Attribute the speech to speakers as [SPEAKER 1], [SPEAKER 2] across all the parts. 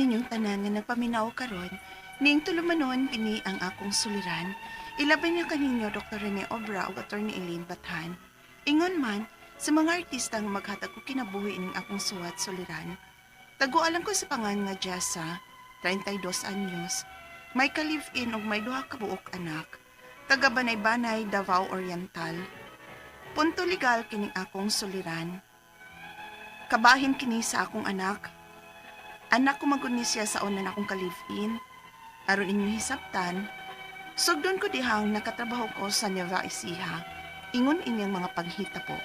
[SPEAKER 1] kaninyong tanan nga nagpaminaw karon, ning tulumanon ini ang akong suliran. Ilabay na kaninyo Dr. Rene Obra ug Attorney Elaine Bathan. Ingon man, sa mga artistang maghatag ko kinabuhi ning akong suwat suliran. Tagualan ko sa pangan nga Jessa, 32 anyos, may ka-live-in ug may duha ka buok anak. Taga Banay-Banay, Davao Oriental. Punto legal kining akong suliran. Kabahin kini sa akong anak. Anak ko maguni siya sa una na akong ka-live-in. Aron inyo hisabtan, sugdon ko dihang nakatrabaho ko sa Nueva Ecija. Ingon inyang mga paghita po.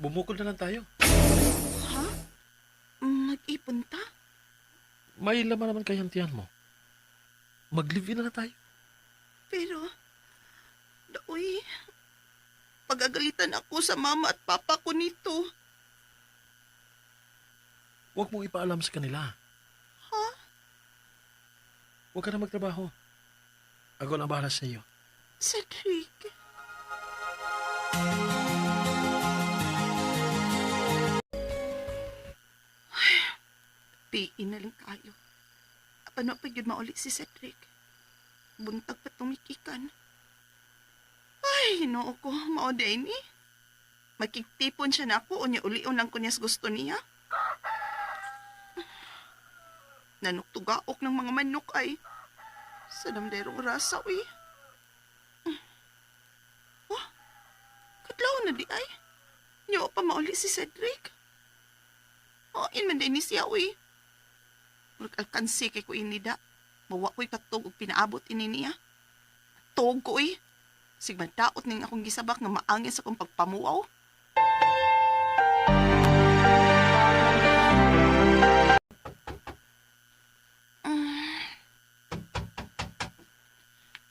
[SPEAKER 2] Bumukol na lang tayo.
[SPEAKER 1] Ha? Mag-ipon ta?
[SPEAKER 2] May laman naman kayang tiyan mo. Mag-live-in na lang tayo.
[SPEAKER 1] Pero, daoy, pagagalitan ako sa mama at papa ko nito.
[SPEAKER 2] Huwag mong ipaalam sa kanila.
[SPEAKER 1] Ha?
[SPEAKER 2] Huwag ka na magtrabaho. Ako na bahala sa iyo.
[SPEAKER 1] Cedric. Piin na lang kayo. Ano pa yun mauli si Cedric? Buntag pa tumikikan. Ay, hinoo ko. Maoday ni. Magkitipon siya na ako o niya ulion lang ko niyas gusto niya. Nanuktugaok ng mga manok ay sa damderong rasa, uy. Oh, katlaw na di ay. Niyo pa mauli si Cedric. Oh, inman din ni siya, uy. Alkansi kay ko inida. Mawa ko'y katog og pinaabot ini niya. Tog ko eh. Sigmadaot ning akong gisabak nga maangin sa kong pagpamuaw.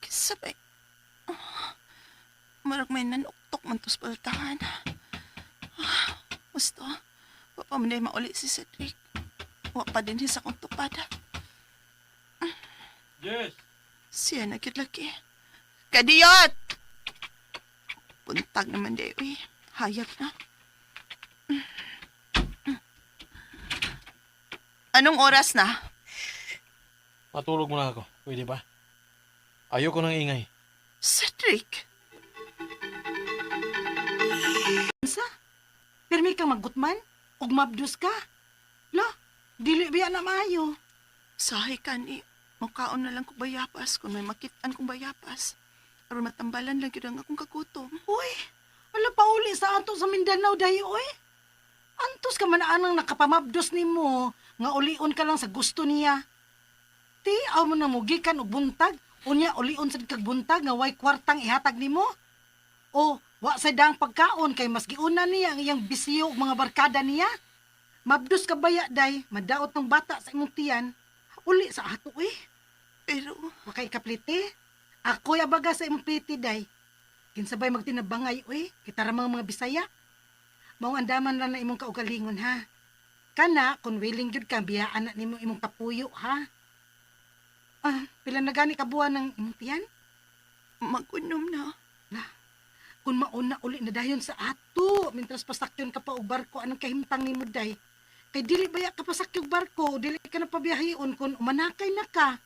[SPEAKER 1] Kisabay. Marag may nanuktok man tos baltahan. Gusto, papamanay mauli si Cedric. Wa pa din sa kong tupada.
[SPEAKER 2] Yes!
[SPEAKER 1] Siya na laki. Kadiyot! Puntag naman di, uy. Hayag na. Anong oras na?
[SPEAKER 2] Matulog muna ako. Pwede ba? Ayoko nang ingay.
[SPEAKER 1] Cedric!
[SPEAKER 3] Sa? Pirmi kang maggutman? Ug mabdus ka? La, dili biya na maayo.
[SPEAKER 1] Sahay ka ni. Makaon na lang ko bayapas kung may makitaan kong bayapas. Aron matambalan lang yun ang akong kagutom.
[SPEAKER 3] Uy, wala pa uli sa ato sa Mindanao dahi, uy. Antos ka man anang nakapamabdos ni mo, nga ulion ka lang sa gusto niya. Ti, aw mo na mugikan o buntag, unya ulion sa kagbuntag nga way kwartang ihatag ni mo. O, wa sa dang pagkaon kay mas giuna niya ang iyang bisyo ug mga barkada niya. Mabdos ka baya, day, madaot ng bata sa imong tiyan. Uli sa ato, uy.
[SPEAKER 1] Pero,
[SPEAKER 3] Wakay kaplite. Ako yabaga sa imong plite, day. Kinsabay magtinabangay, uy. Kita ramang mga Bisaya. Maong andaman lang na imong kaugalingon, ha. Kana, kung willing jud ka, biyaan na nimo imong kapuyo, ha. Pila na gani kabuan ng imong tiyan?
[SPEAKER 1] mag-unom na.
[SPEAKER 3] Kung mauna uli na dayon sa ato, mintras pasakyon ka pa og barko, anong kahimtang nimo, day. Kay dili baya ka pasakyog barko, dili ka na pabiyahiyon kung umanakay na ka.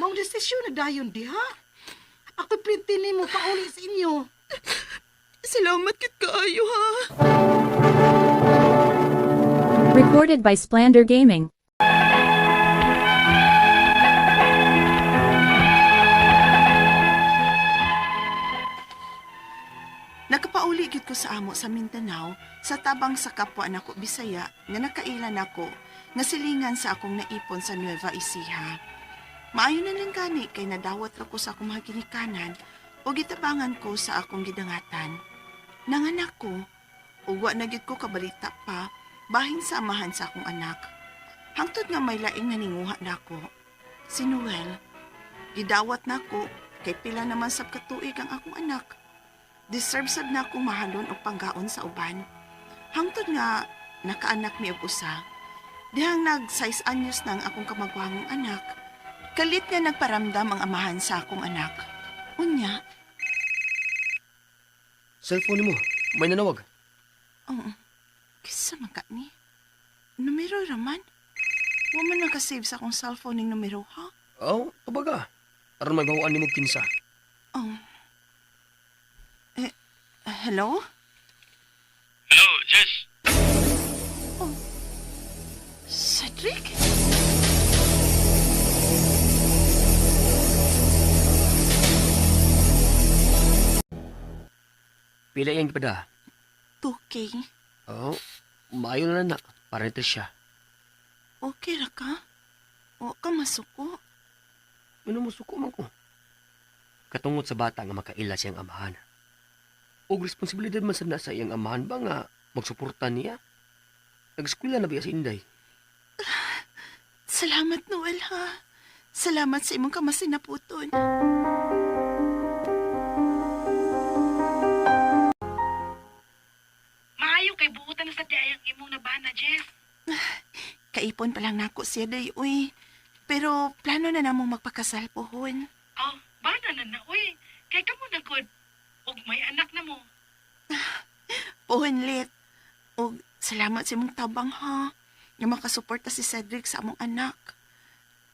[SPEAKER 3] Maong desisyon na dayon, di, ha. Ako'y plite nimo pauli sa inyo.
[SPEAKER 1] Salamat kit kaayo, ha.
[SPEAKER 4] Recorded by Splander Gaming.
[SPEAKER 1] Nakapauli gyud ko sa amo sa Mindanao sa tabang sa kapwa nako Bisaya nga nakailan ako nga silingan sa akong naipon sa Nueva Ecija. Maayo na lang gani kay nadawat ra ko sa akong mga ginikanan o gitabangan ko sa akong gidangatan. Nanganak ko, ug wa na gyud ko kabalita pa bahin sa amahan sa akong anak. Hangtod nga may laing naninguha nako. Si Noel, gidawat nako kay pila naman sab katuig ang akong anak. Deserve sad na akong mahalon o panggaon sa uban. Hangtod nga nakaanak mi og usa. Dihang nag-6 anyos nang akong kamagwangong anak. Kalit nga nagparamdam ang amahan sa akong anak. Unya,
[SPEAKER 5] Cellphone mo. May nanawag.
[SPEAKER 1] Oo. Kisa man ka ni? Numero raman? Wa man nakasave sa akong cellphone ning numero, ha?
[SPEAKER 5] Oh, kabaga. Aron may bawaan ni mo kinsa.
[SPEAKER 1] Oh. Hello?
[SPEAKER 6] Hello, Jess.
[SPEAKER 1] Cedric?
[SPEAKER 5] Pila yang pada.
[SPEAKER 1] 2K?
[SPEAKER 5] Oh, maayo na na. Para nito siya.
[SPEAKER 1] Okay ra ka? O ka masuko?
[SPEAKER 5] Ano mo suko man ko? Katungot sa bata nga makaila siyang amahan. O responsibilidad man sad na sa iyang amahan ba nga magsuporta niya? Nag-eskwela na biya si Inday.
[SPEAKER 1] Salamat, Noel, ha? Salamat sa imong kamasinaputon.
[SPEAKER 3] Maayo kay buutan na sa dayang imong nabana, Jess.
[SPEAKER 1] Kaipon pa lang nako siya day, uy. Pero plano na namong magpakasal pohon.
[SPEAKER 3] Oh, bana na uy. Kay kamo na good. Og may anak na mo.
[SPEAKER 1] Pohon lit. O salamat sa imong tabang, ha? Nga makasuporta si Cedric sa among anak.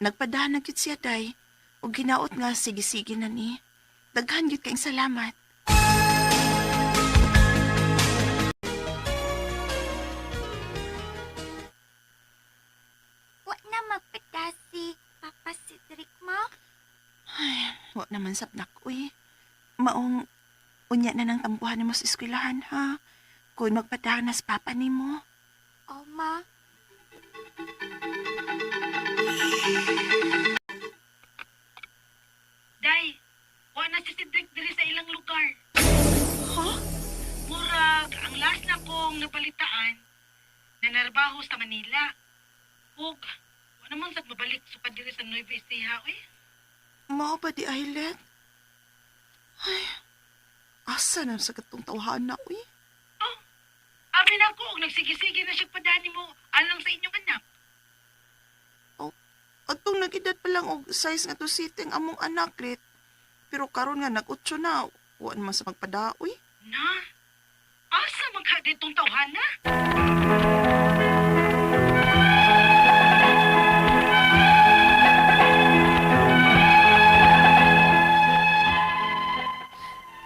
[SPEAKER 1] Nagpadahan na gyud siya day. O ginaot nga sige-sige na ni. Daghan gyud kayong salamat.
[SPEAKER 7] Wa na magpatasi, Papa Cedric mo?
[SPEAKER 1] Ay, wa naman sapnak, uy. Maong unya na ng tampuhan ni mo sa eskwelahan, ha? Kung magpadahan na sa papa ni mo.
[SPEAKER 7] O, ma.
[SPEAKER 3] Day, wa na si Cedric diri sa ilang lugar.
[SPEAKER 1] Ha?
[SPEAKER 3] Murag, ang last na kong nabalitaan, nanarbaho sa Manila. Ug, wa naman sa mabalik sukad diri sa Nueva Ecija, eh.
[SPEAKER 1] Mao ba di Ailet? Ay, asa na sa katong tawhana, uy?
[SPEAKER 3] Oh, amin ako, og nagsige-sige na siya padani mo alang sa inyong anak.
[SPEAKER 1] Atong nag-edad pa lang og size nga to sitting among anak, Lit. Pero karon nga nag-8 na, wa naman sa magpadaoy.
[SPEAKER 3] Na? Asa magha ditong tawhana?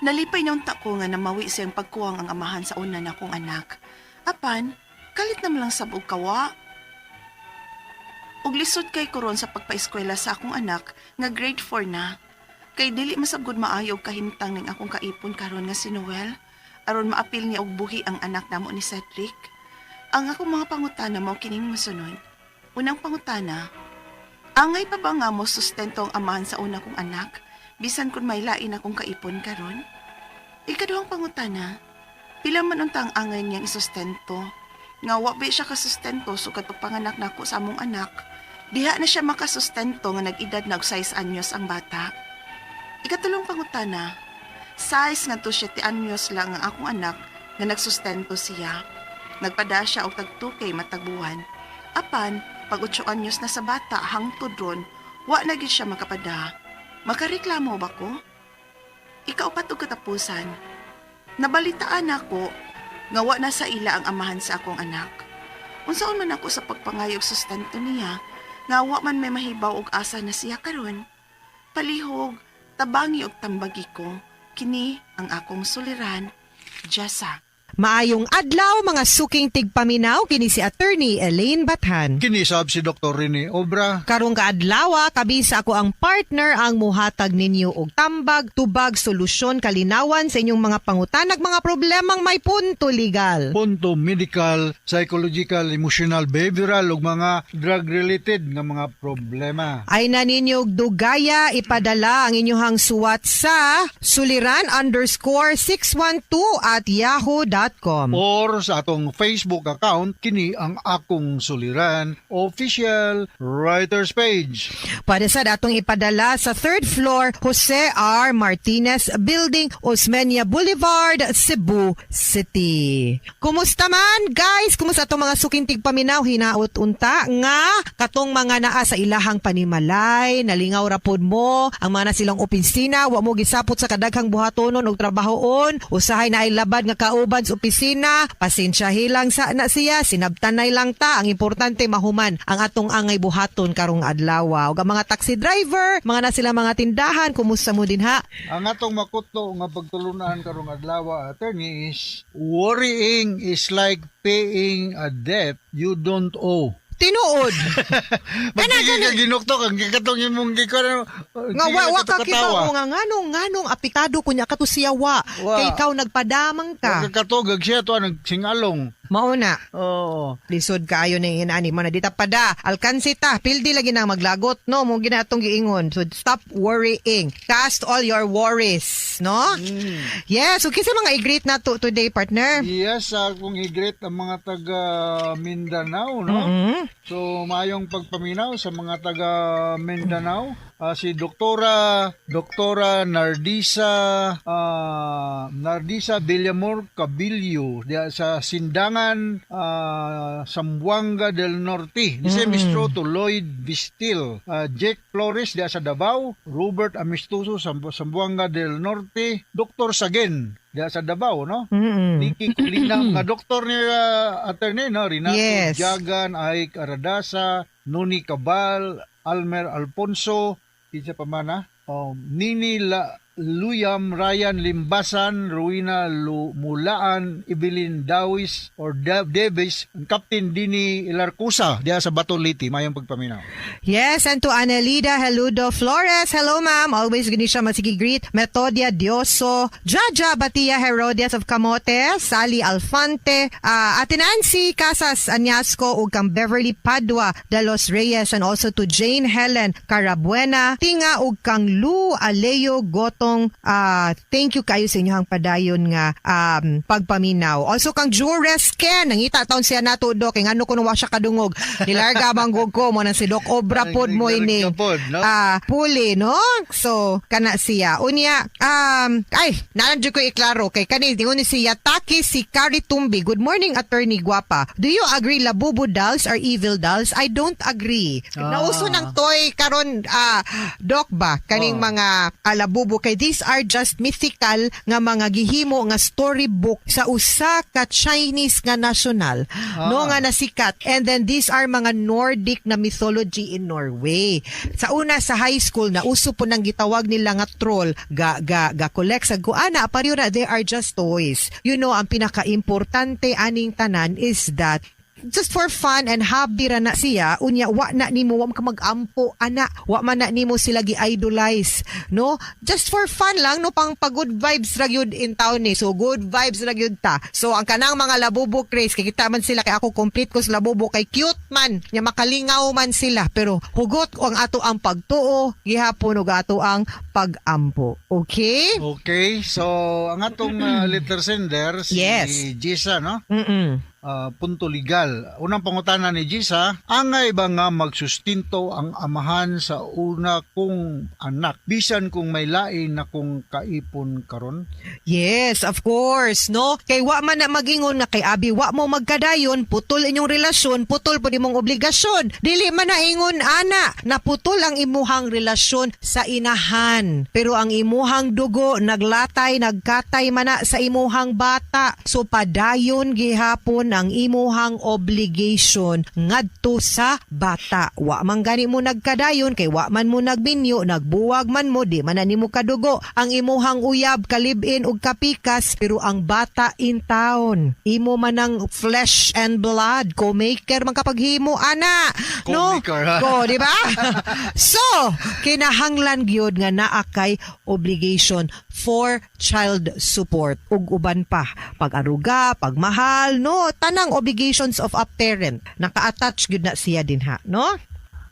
[SPEAKER 1] Nalipay niyong tako nga namawi siyang pagkuwang ang amahan sa una na kong anak. Apan, kalit naman lang sabog kawa. Ug lisod kay kuron sa pagpaeskwela sa akong anak nga grade 4 na. Kay dili masabgod maayo og kahimtang ning akong kaipon karon nga si Noel aron maapil niya og buhi ang anak namo ni Cedric. Ang akong mga pangutana mao kining mosunod. Unang pangutana, angay pa ba nga mo sustento ang amahan sa una kong anak bisan kun may lain akong kaipon karon? Ikaduhang pangutana, pila man unta ang angay niyang isustento? Nga wa ba siya kasustento sugad pagpanganak nako sa among anak? Diha na siya makasustento nga nag-edad na og 6 anyos ang bata. Ikatulong pangutana, size nga to 7 anyos lang ang akong anak nga nagsustento siya. Nagpada siya og tag 2K matag buwan. Apan, pag 8 anyos na sa bata hangtod ron, wa na gid siya makapada. Makareklamo ba ko? Ikaupat og katapusan. Nabalitaan ako nga wa na sa ila ang amahan sa akong anak. Unsaon man ako sa pagpangayog sustento niya, nga wa man may mahibaw og asa na siya karon. Palihog, tabangi og tambagi ko, kini ang akong suliran, Jessa.
[SPEAKER 8] Maayong adlaw mga suking tigpaminaw kini si Attorney Elaine Bathan.
[SPEAKER 9] Kinisab si Dr. Rene Obra.
[SPEAKER 8] Karong kaadlaw kabisa ako ang partner ang muhatag ninyo og tambag, tubag, solusyon, kalinawan sa inyong mga pangutanag mga problemang may punto legal.
[SPEAKER 9] Punto medical, psychological, emotional, behavioral ug mga drug-related nga mga problema.
[SPEAKER 8] Ay na ninyo og dugaya ipadala ang inyong suwat sa suliran_612@yahoo.com. gmail.com.
[SPEAKER 9] or sa atong Facebook account kini ang akong suliran official writers page.
[SPEAKER 8] Pwede sa datong ipadala sa 3rd floor Jose R. Martinez Building, Osmeña Boulevard, Cebu City. Kumusta man guys? Kumusta atong mga sukintig paminaw? Hinaot unta nga katong mga naa sa ilahang panimalay, nalingaw rapod mo, ang mga na silang opisina, wa mo gisapot sa kadaghang buhatonon og trabahoon, usahay na ay labad nga kauban sa opisina, pasensyahi lang sa na siya, sinabtanay lang ta, ang importante mahuman ang atong angay buhaton karong adlaw. Ug ang mga taxi driver, mga na sila mga tindahan, kumusta mo din ha?
[SPEAKER 9] Ang atong makutlo nga pagtulunan karong adlaw, attorney, is worrying is like paying a debt you don't owe.
[SPEAKER 8] Tinuod.
[SPEAKER 9] Magiging ka ginuktok, ang katong imong gikaw
[SPEAKER 8] Nga wa ka kita mo nga nganong apikado kunya kato siya wa. Kay ikaw nagpadamang ka.
[SPEAKER 9] Kakatogag siya to ang singalong.
[SPEAKER 8] Mauna.
[SPEAKER 9] Oo.
[SPEAKER 8] Lisod kaayo na inani mo na dita pada. Alkansi ta, pildi lagi na maglagot, no? Mo ginatong giingon. So stop worrying. Cast all your worries, no? Yes, so kinsa mga i-greet na to today, partner?
[SPEAKER 9] Yes, akong i-greet ang mga taga Mindanao, no? So, mayong pagpaminaw sa mga taga Mindanao. Si Doktora Nardisa Villamor Cabillo sa Sindangan, Zamboanga del Norte. The same is true to Lloyd Vistil, Jake Flores sa Davao, Robert Amistoso sa Zamboanga del Norte, Dr. Sagen sa Davao, no? Niki Kulina, mga doktor ni attorney, no? Renato
[SPEAKER 8] Yes.
[SPEAKER 9] Jagan, Aik Aradasa, Noni Cabal, Almer Alfonso, isa pa man Nini Luyam, Ryan Limbasan, Ruina Mulaan, Evelyn Dawis or Davis, Captain Dini Ilarcusa diya sa Batoliti, mayong pagpaminaw.
[SPEAKER 8] Yes, and to Annelida Heludo Flores. Hello, ma'am. Always gani siya masigigreet. Metodia Dioso, Jaja Batia Herodias of Camotes, Sally Alfante, Ate Nancy Casas Anyasco, ug kang Beverly Padua de los Reyes, and also to Jane Helen Carabuena, Tinga ug kang Lu Aleo Goto. Thank you kayo sa inyong padayon nga pagpaminaw. Also kang Jures Ken, nangita taon siya nato Dok, kay ngano kuno wa siya kadungog. Nilarga manggog ko mo nang si Doc Obra pod mo ini. Puli, no? So kana siya. Unya nanadyo ko iklaro kay kani dingon siya Taki si Kari Tumbi. Good morning, Attorney Guapa. Do you agree Labubu dolls are evil dolls? I don't agree. Nauso ng toy karon Doc ba kaning mga Labubu kay these are just mythical nga mga gihimo nga storybook sa usa ka Chinese nga national no nga nasikat, and then these are mga Nordic na mythology in Norway. Sa una sa high school na uso po nang gitawag nila nga troll ga collect sa guana pareho na they are just toys. You know, ang pinaka-importante aning tanan is that just for fun and hobby ra na siya, unya wa na nimo wa ka mag-ampo ana, wa man na nimo sila gi-idolize, no? Just for fun lang, no, pang good vibes ra gyud in town ni. So good vibes ra gyud ta. So ang kanang mga Labubu craze kay kita man sila, kay ako complete ko sa Labubu kay cute man, nya makalingaw man sila, pero hugot ko ang ato ang pagtuo gihapon ug ato ang pag-ampo. Okay?
[SPEAKER 9] Okay, so ang atong letter sender si Jisa, no? Punto legal. Unang pangutana ni Jisa, angay ba nga magsustinto ang amahan sa una kong anak bisan kung may lain na kung kaipon karon?
[SPEAKER 8] Yes, of course, no? Kay wa man na magingon na kay abi wa mo magkadayon, putol inyong relasyon, putol po imong obligasyon. Dili man na ingon ana, naputol ang imuhang relasyon sa inahan. Pero ang imuhang dugo naglatay, nagkatay man na sa imuhang bata. So padayon gihapon ang imuhang obligation ngadto sa bata. Wa man gani mo nagkadayon kay wa man mo nagbinyo, nagbuwag man mo, di man na nimo kadugo. Ang imuhang uyab, kalibin ug kapikas, pero ang bata in town. Imo man ang flesh and blood, co-maker man kapaghimo ana. No? Ko, di ba? So, kinahanglan gyud nga naa kay obligation for child support ug uban pa, pag-aruga, pagmahal, no? Tanang obligations of a parent naka-attach gyud na siya din ha, no?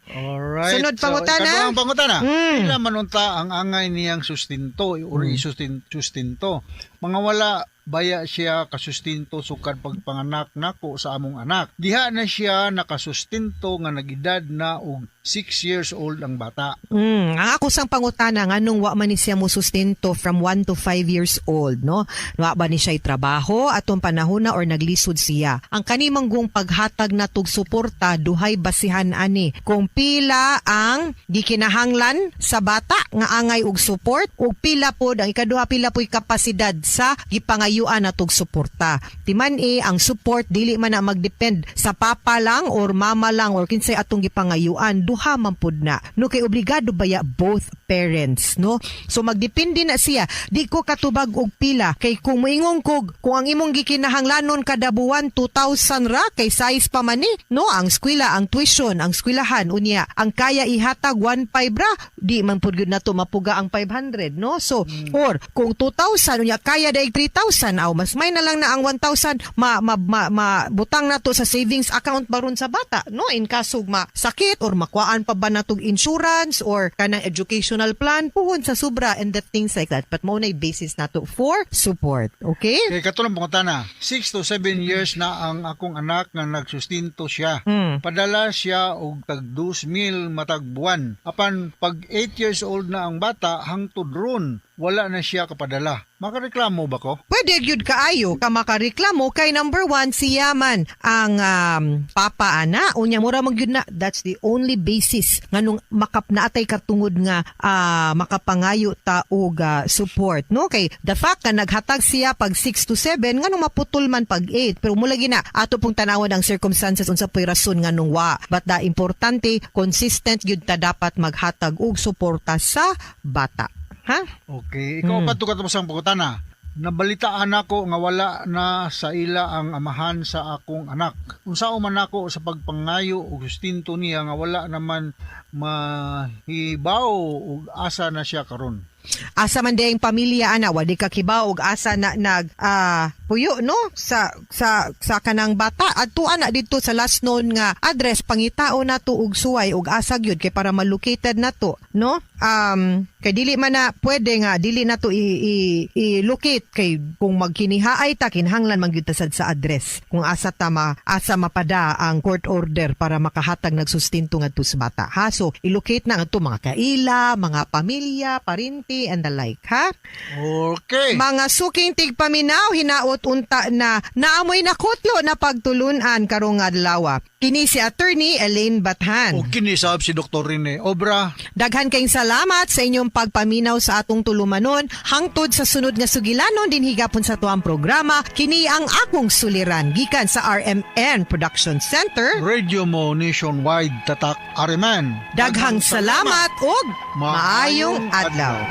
[SPEAKER 9] Alright.
[SPEAKER 8] Sunod pangutana.
[SPEAKER 9] So, kadang pangutana. Ila manunta ang angay niyang sustinto or isustinto. Mga wala baya siya kasustinto sukad pagpanganak nako sa among anak. Diha na siya nakasustinto nga nagedad na og 6 years old ang bata.
[SPEAKER 8] Ang ako sang pangutana nga nung wa man ni siya mo sustento from 1 to 5 years old, no? Wa ba ni siya trabaho atong panahon na or naglisod siya? Ang kanimanggong paghatag na tug suporta duhay basihan ani kung pila ang gikinahanglan sa bata nga angay og support ug pila pod ang ikaduha pila po'y kapasidad sa gipangayuan na tug suporta. Timan ang support dili man na magdepend sa papa lang or mama lang or kinsay atong gipangayuan, duha man pod na. No kay obligado baya both parents, no? So magdepende na siya. Di ko katubag og pila kay kung moingon kog kung ang imong gikinahanglanon kada buwan 2,000 ra kay size pa man ni, no? Ang eskwela, ang tuition, ang eskwelahan unya, ang kaya ihatag 1,500 ra, di man pod gyud nato mapuga ang 500, no? So or kung 2,000 unya kaya daig 3,000 aw mas may na lang na ang 1,000 butang nato sa savings account baron sa bata, no? In kasog masakit or makuhaan pa ba natong insurance or kanang educational plan puhon sa sobra and the things like that. But mo na basis nato for support, okay?
[SPEAKER 9] Kay katulong pangutana, 6 to 7 years na ang akong anak nga nagsustinto siya. Padala siya og tag 2,000 matag buwan. Apan pag 8 years old na ang bata hangtod ron wala na siya kapadala. Makareklamo ba ko?
[SPEAKER 8] Pwede gyud kaayo ka makareklamo kay number 1 siya man ang papa ana unya mura man gyud na, that's the only basis nganong naatay katungod nga makapangayo ta og support, no? Kay the fact na naghatag siya pag 6 to 7 nganong maputol man pag 8 pero mula gina ato pong tanawon ang circumstances unsa poy rason nganong wa, but the importante consistent gyud ta dapat maghatag og suporta sa bata. Ha?
[SPEAKER 9] Okay, ikaw pa to katapos ang pangutana. Nabalitaan ako nga wala na sa ila ang amahan sa akong anak. Unsao man ako sa pagpangayo o sustinto niya nga wala naman mahibaw ug asa na siya karon.
[SPEAKER 8] Asa man dayang pamilya ana wa di ka kibaw og asa na puyo, no, sa kanang bata adto ana dito sa last known nga address pangitao nato og suway og asa gyud kay para ma-located nato, no? Kay dili man na pwede nga dili nato i-locate kay kung magkinihaay ta kinahanglan man gyud ta sad sa address kung asa mapada ang court order para makahatag nagsustinto ngadto sa bata, ha? So i-locate na ngadto mga kaila, mga pamilya, parinti and the like, ha?
[SPEAKER 9] Okay.
[SPEAKER 8] Mga suking tigpaminaw hinaot unta na naamoy nakutlo na pagtulunan karong adlaw. Kini si Attorney Elaine Bathan.
[SPEAKER 9] O kinisab si Dr. Rene Obra.
[SPEAKER 8] Daghan kayong salamat sa inyong pagpaminaw sa atong tulumanon. Hangtod sa sunod nga sugilanon din higapon sa tuang programa. Kini ang akong suliran gikan sa RMN Production Center.
[SPEAKER 9] Radio mo nationwide tatak Ariman.
[SPEAKER 8] Daghang salamat ug maayong adlaw.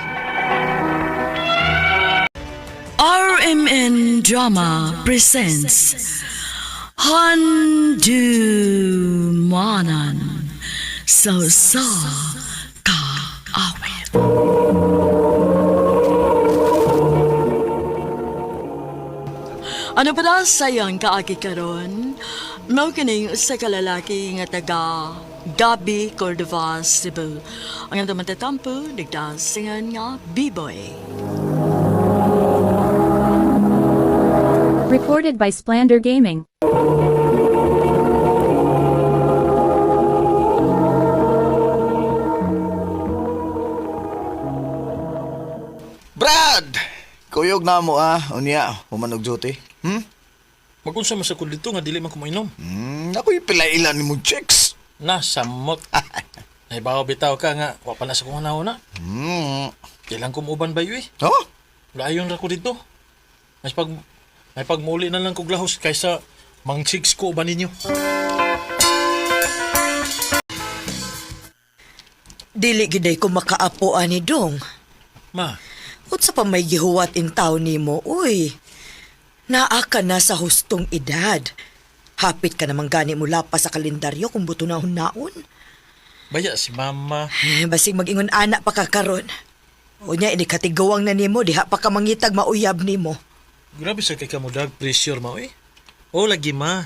[SPEAKER 10] RMN Drama presents Handumanan Sa Kaawit. Ano pa na sayang kaagi karon? Mao kining usa ka lalaki nga taga Gabi, Cordova, Cebu. Ang ito matatampo, nagdasingan nga B-Boy.
[SPEAKER 4] Recorded by Splander Gaming.
[SPEAKER 11] Brad! Kuyog na mo unya, humanog duty.
[SPEAKER 2] Magunsa masakod dito nga dili man ko mainom.
[SPEAKER 11] Ako'y pilailan ni mo chicks.
[SPEAKER 2] Nasamot. Ay bawo bitaw ka nga wa pa na sa kong na. Ilang kumuban ba yun eh?
[SPEAKER 11] Oh?
[SPEAKER 2] Layon ra ko dito. May pagmuli na lang kog lahos kaysa mang chicks ko uban ninyo.
[SPEAKER 10] Dili giday ko makaapo ani dong.
[SPEAKER 2] Ma,
[SPEAKER 10] Utsa pa may gihuwat in taon nimo, uy. Naa ka na sa hustong edad. Hapit ka namang gani mula pa sa kalendaryo kung buto na hunaon.
[SPEAKER 2] baya si mama.
[SPEAKER 10] Basig mag-ingon anak pa ka karon. Unya ini katigawang na nimo diha pa ka mangitag mauyab nimo.
[SPEAKER 2] Grabe sa kay kamudag pressure mo eh. O lagi ma.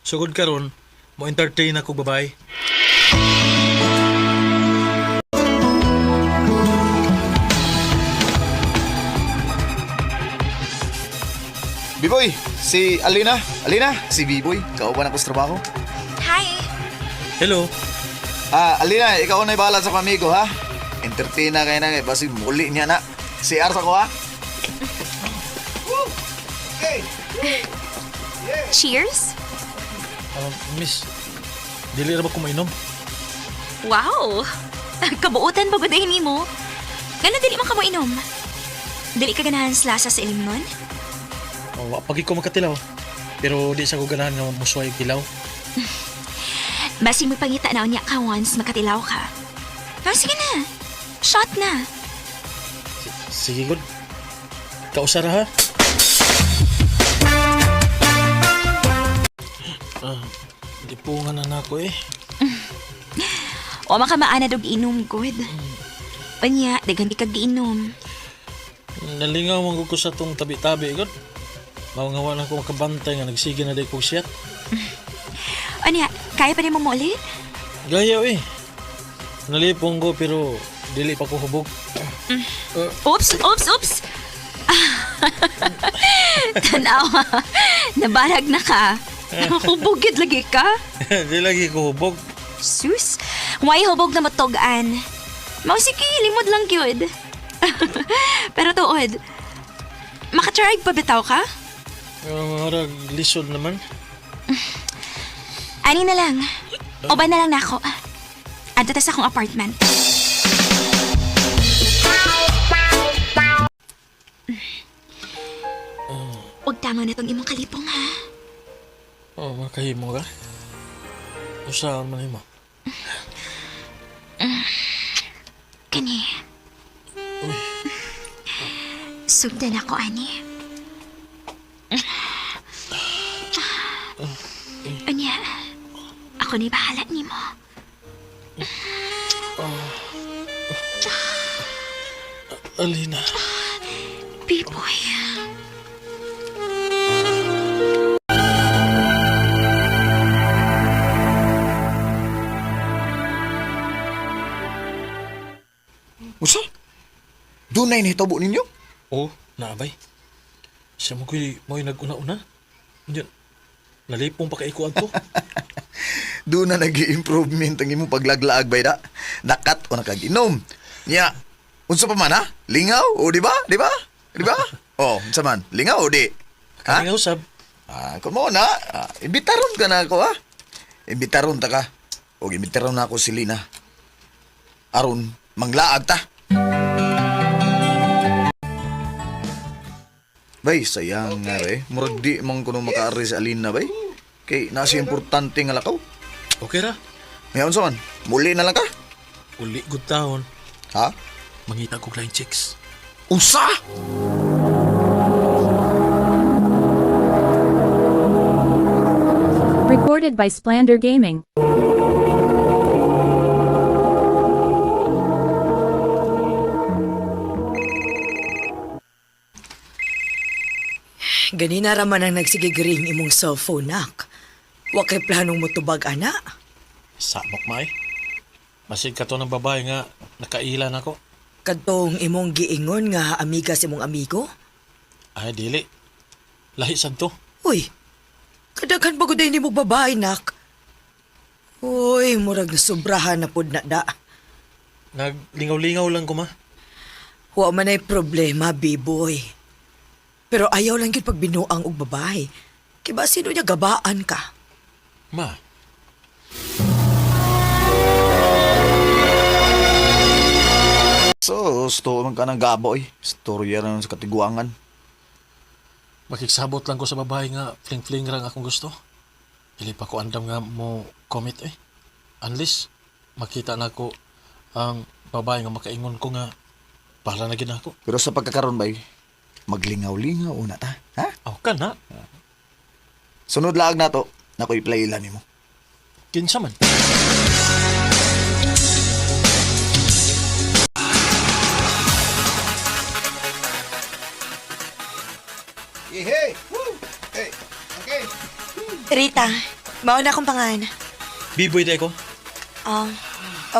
[SPEAKER 2] Sugod karon mo entertain ako babay.
[SPEAKER 11] Biboy, si Alina. Alina, si Biboy. Kauban ako sa trabaho.
[SPEAKER 7] Hi.
[SPEAKER 2] Hello.
[SPEAKER 11] Alina, ikaw na bahala sa pamigo, ha? Entertain na kayo na, basi muli niya na. Si Arsa ko, ha?
[SPEAKER 7] Cheers.
[SPEAKER 2] Miss, dili ra ba ko mainom?
[SPEAKER 7] Wow. Kabuutan pa ba ni mo? Ganun dili man ka mo inom. Dili ka ganahan sa lasa sa ilim nun?
[SPEAKER 2] Pagi ko makatilaw. Pero di sa ko ganahan nga musway tilaw.
[SPEAKER 7] Basing mo pangita na unya ka once makatilaw ka. Pero sige na. Shot na.
[SPEAKER 2] Sige, good. Kausara, ha? Di po nga na ako eh.
[SPEAKER 7] O makamaana dog inom, good. Unya, dagan di kag giinom.
[SPEAKER 2] Nalingaw man ko sa tong tabi-tabi, good. Maungawa na ko makabantay nga nagsige na day kong siyat.
[SPEAKER 7] Unya, kaya pa rin mo ulit?
[SPEAKER 2] Gaya eh. Nalipong ko pero dili pa ko hubog.
[SPEAKER 7] Oops! Tanawa, nabarag na ka. Hubugid lagi ka?
[SPEAKER 2] Di lagi ko hubog.
[SPEAKER 7] Sus, may hubog na matugan. Mau sige, limod lang yun. Pero tuod, makatry pa bitaw ka?
[SPEAKER 2] Marag lisod naman.
[SPEAKER 7] Ani na lang, uban na lang na ako. Adto ta sa akong apartment. Huwag tama na tong imong kalipong, ha?
[SPEAKER 2] Makahimo ka? Usahan man mo.
[SPEAKER 7] Kani.
[SPEAKER 2] Uy.
[SPEAKER 7] Sugdan ako, ani. Anya, ako ni bahala ni mo.
[SPEAKER 2] Alina.
[SPEAKER 7] Biboy.
[SPEAKER 11] Usa? Doon na inhitabo ninyo?
[SPEAKER 2] Naabay. Siya mo ko'y nag-una-una. Yan. Nalipong pa kaikuan ko.
[SPEAKER 11] Doon na nag-improvement ang imong paglaglaag bay da. Nakat o nakag-inom. Nya, unsa pa man ha? Lingaw o di ba? Di ba? Di ba? Unsa man? Lingaw o di? Ha?
[SPEAKER 2] Kaya usab.
[SPEAKER 11] Kung mo na, imbitaron ka na ako ha. Imbitaron ta ka. O imbitaron na ako si Lina. Aron, manglaag ta. Bay, sayang nga bay. Murag di mong kuno makaari sa Alina bay. Kay nasa importante nga lakaw.
[SPEAKER 2] Okay ra.
[SPEAKER 11] Ngayon saan? Muli na lang ka?
[SPEAKER 2] Uli good taon.
[SPEAKER 11] Ha?
[SPEAKER 2] Mangita ko klein chicks.
[SPEAKER 11] Usa?
[SPEAKER 4] Recorded by Splander Gaming.
[SPEAKER 12] Ganina raman ang nagsigigring imong cellphone, nak. Wa kay planong mo tubag, ana.
[SPEAKER 2] Samok may. Masig ka to ng babae nga nakailan ako.
[SPEAKER 12] Kadtong imong giingon nga amiga si imong amigo?
[SPEAKER 2] Ay, dili. Lahi sad to.
[SPEAKER 12] Uy, kadaghan pa gud ni mo babae, nak. Uy, murag nasubrahan na pud na da.
[SPEAKER 2] Naglingaw-lingaw lang ko, ma.
[SPEAKER 12] Wa man ay problema, B-boy. Pero ayaw lang yun pag binuang og babae. Kiba sino niya gabaan ka?
[SPEAKER 2] Ma.
[SPEAKER 11] So, gusto man ka ng gaboy. Storya rin sa katiguangan.
[SPEAKER 2] Makiksabot lang ko sa babae nga fling-fling rang akong gusto. Dili pa ko andam nga mo commit eh. Unless makita na ko ang babae nga makaingon ko nga para na gid ako.
[SPEAKER 11] Pero sa pagkakaroon bay, maglingaw-lingaw una ta. Ha?
[SPEAKER 2] Ka na.
[SPEAKER 11] Sunod laag na to, nako'y playlan nimo.
[SPEAKER 2] Kinsa man.
[SPEAKER 11] Hey! Woo! Hey! Okay!
[SPEAKER 13] Rita, mauna akong pangan.
[SPEAKER 2] B-boy day ko.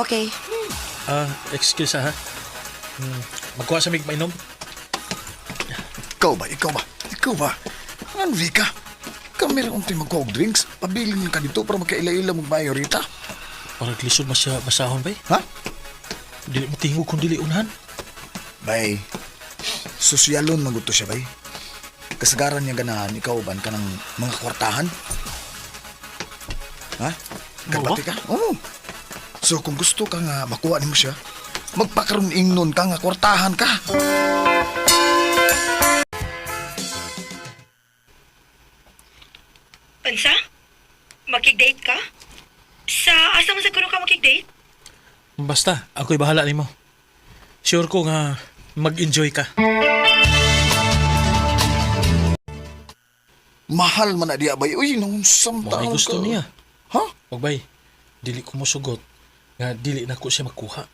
[SPEAKER 13] Okay.
[SPEAKER 2] Excuse ha. Magkuha sa mig mainom.
[SPEAKER 11] Ikaw ba? Ano Man, Vika. Kami rin unti magkuhog drinks. Pabilin ka dito para magkaila-ila mong bayo, Rita.
[SPEAKER 2] Parang lisod masya basahon, bay.
[SPEAKER 11] Ha?
[SPEAKER 2] Dili mo tingog kung dili unahan.
[SPEAKER 11] Bay, sosyalon maguto siya, bay. Kasagaran niya ganahan, ikaw ban ka ng mga kwartahan? Ha? Kabati ka? Oo. So kung gusto ka nga makuha mo siya, magpakaroon ingnon ka nga kwartahan ka.
[SPEAKER 13] Unsa? Makig-date ka? Sa asa mo sa kuno ka makig-date?
[SPEAKER 2] Basta, ako'y bahala nimo. Sure ko nga mag-enjoy ka.
[SPEAKER 11] Mahal man na diya, bay. Uy, nung samtang
[SPEAKER 2] May gusto
[SPEAKER 11] ka.
[SPEAKER 2] niya.
[SPEAKER 11] Ha?
[SPEAKER 2] Wag bay, dili ko musugot nga dili na ko siya makuha.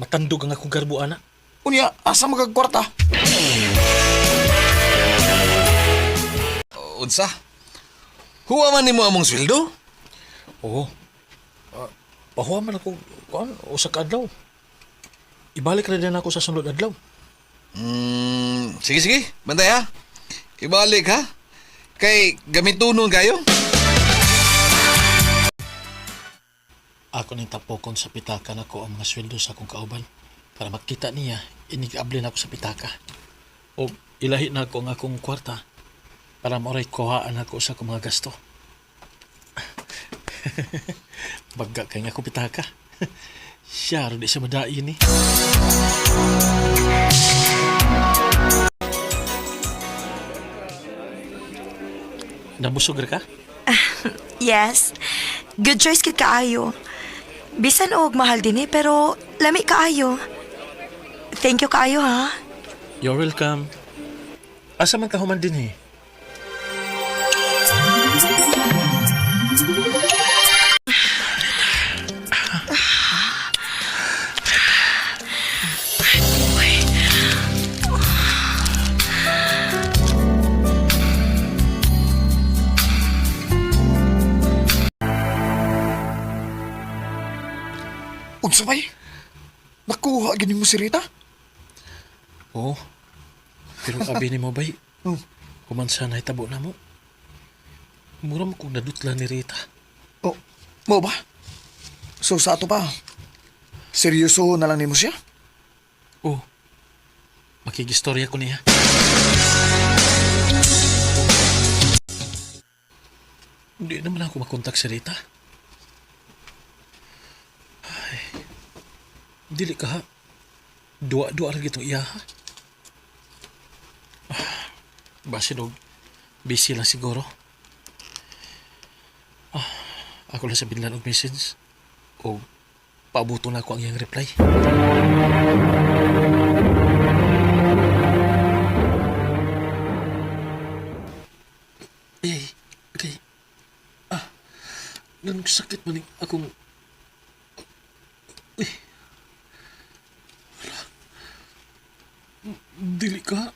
[SPEAKER 2] Matandog ang akong garbo, ana.
[SPEAKER 11] Unya, asa magagkwarta? Unsa? Huwa man nimo among sweldo?
[SPEAKER 2] Oo. Pahuwa man ako, usa ka adlaw. Ibalik na din ako sa sunod adlaw.
[SPEAKER 11] Sige. Bantay ha. Ibalik ha. Kay gamitunon kayo.
[SPEAKER 2] Ako ning tapokon sa pitaka nako ang mga sweldo sa akong kauban para makita niya inigable na ako sa pitaka. O ilahi na ako ang akong kwarta para moray kuhaan ako sa akong mga gasto. Bagga kay nga ako pitaka. Siya rin di siya madain ni. Nabusog ka?
[SPEAKER 13] Yes. Good choice kit kaayo. Bisan og mahal din pero lami kaayo. Thank you kaayo ha.
[SPEAKER 2] You're welcome. Asa man ka human din eh?
[SPEAKER 11] Unsa bay? Nakuha gini mo si Rita?
[SPEAKER 2] Oo. Pero abi ni mo bay, kumansa na itabo na mo. Mura mo kung nadutla ni Rita.
[SPEAKER 11] Oh, mo ba? So sa ato pa, seryoso na lang ni mo siya?
[SPEAKER 2] Oo. Makigistorya ko niya. Hindi naman ako makontak si Rita. Dili ka ha. Dua-dua rin itong iya ha. Basi dog, busy lang siguro. Ako lang sabihin lang og message. O paabuto na ako ang iyang reply. Eh, okay. Nang sakit man akong... Uy. Dili ka.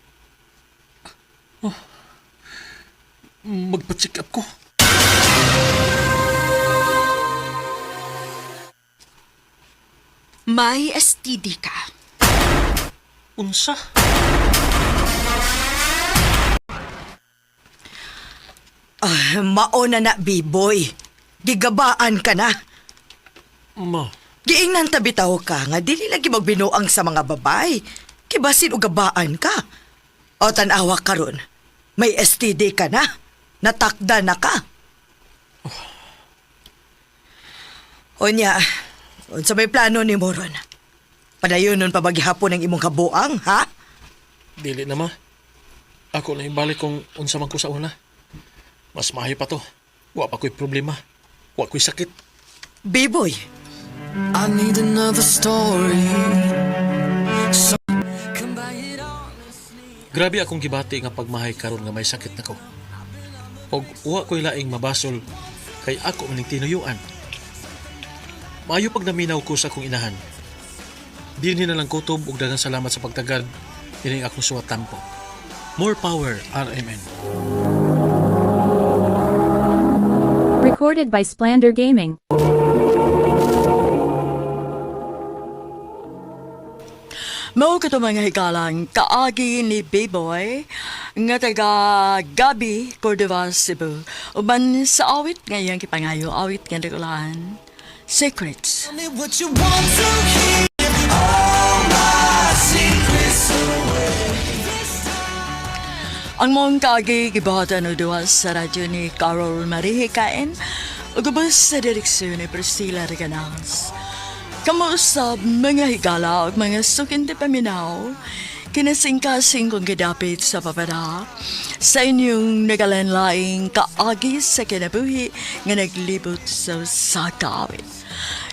[SPEAKER 2] Magpa-check up ko.
[SPEAKER 14] May STD ka.
[SPEAKER 2] Unsa?
[SPEAKER 12] Maona na, B-boy. Gigabaan ka na.
[SPEAKER 2] Ma.
[SPEAKER 12] Giingnan tabitaw ka nga dili lagi magbinuang sa mga babay. Kibasin o gabaan ka. O tanawa karon. May STD ka na. Natakda na ka. Onya, unsa may plano ni Moron? Padayonon pa baghapon ang imong kabuang, ha?
[SPEAKER 2] Dili na ma. Ako na ibalik kung unsa man ko sa una. Mas maayo pa to. Wa pa ko'y problema. Wa ko'y sakit.
[SPEAKER 12] B-boy.
[SPEAKER 15] I need another story.
[SPEAKER 2] Grabe akong gibati nga pagmahay karon nga may sakit nako. Og wa ko'y laing mabasol kay ako maning tinuyuan. Maayo pag naminaw ko sa akong inahan. Dinhi na lang kutob og daghang salamat sa pagtagad ining akong suwatan ko. More power, RMN.
[SPEAKER 4] Recorded by Splander Gaming.
[SPEAKER 10] Mao ka to mga higalang kaagi ni B-Boy nga taga Gabi, Cordova, Cebu. Uban sa awit ngayong kipangayo, awit nga nagulaan. Secrets.
[SPEAKER 15] What you want to hear, all my secrets away.
[SPEAKER 10] Ang mong kaagi gibahatan o duwas sa radyo ni Carol Marie Hikain o gubos sa direksyon ni Priscilla Reganas. Kamu sa mga higala o mga sukin de paminaw, kinasingkasing kong gidapit sa papara sa inyong nagalanlaing kaagi sa kinabuhi nga naglibot sa sakawit.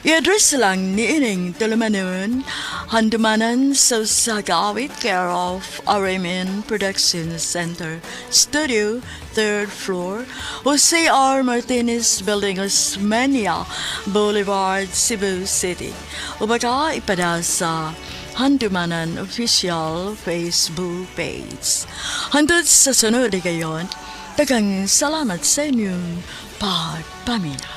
[SPEAKER 10] I-address lang ni Ining Tulumanon, handumanan sa Sagawit, care of RMN Production Center, Studio, 3rd floor, Jose R. Martinez Building, Osmeña Boulevard, Cebu City. O baka ipada sa Handumanan Official Facebook page. Hantod sa sunod gayon, dagang salamat sa inyong pagpamina.